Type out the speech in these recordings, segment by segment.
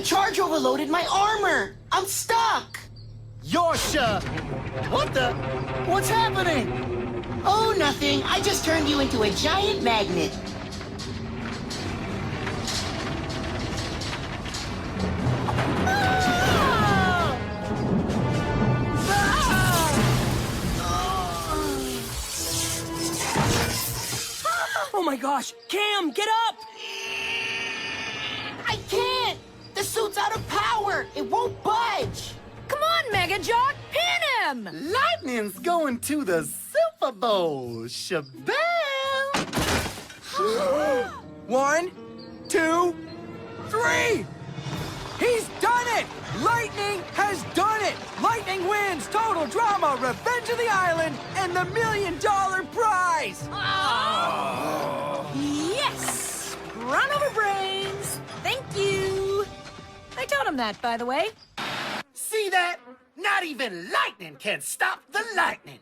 charge overloaded my armor. I'm stuck. Yorsha! What the? What's happening? Oh, nothing. I just turned you into a giant magnet. Oh my gosh! Cam, get up! I can't! The suit's out of power! It won't budge! Come on, Mega Jock, pin him! Lightning's going to the Super Bowl! Shabam! 1, 2, 3! He's done it! Lightning has done it! Lightning wins Total Drama, Revenge of the Island, and the $1 million prize! Yes! Run over brains! Thank you! I told him that, by the way. See that? Not even lightning can stop the lightning!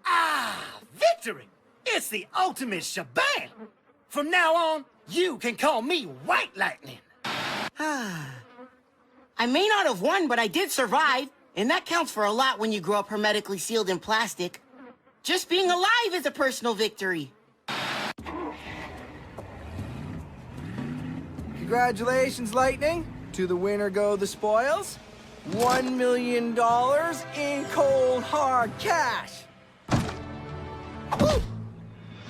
Ah, victory! It's the ultimate shebang! From now on, you can call me White Lightning! I may not have won, but I did survive. And that counts for a lot when you grow up hermetically sealed in plastic. Just being alive is a personal victory. Congratulations, Lightning! To the winner go the spoils. $1 million in cold, hard cash! Ooh.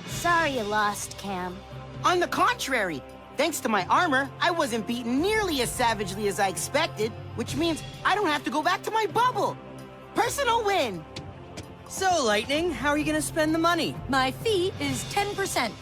Sorry you lost, Cam. On the contrary, thanks to my armor, I wasn't beaten nearly as savagely as I expected, which means I don't have to go back to my bubble. Personal win. So, Lightning, how are you gonna spend the money? My fee is 10%.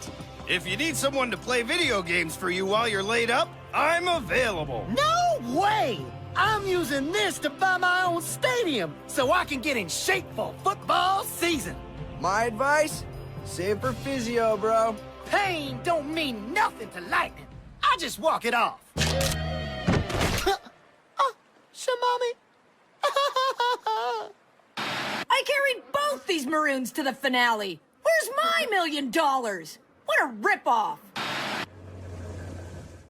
If you need someone to play video games for you while you're laid up, I'm available. No way! I'm using this to buy my own stadium so I can get in shape for football season. My advice? Save for physio, bro. Pain don't mean nothing to lightning. I just walk it off. Oh, Shamami. I carried both these maroons to the finale. Where's my $1 million? What a ripoff!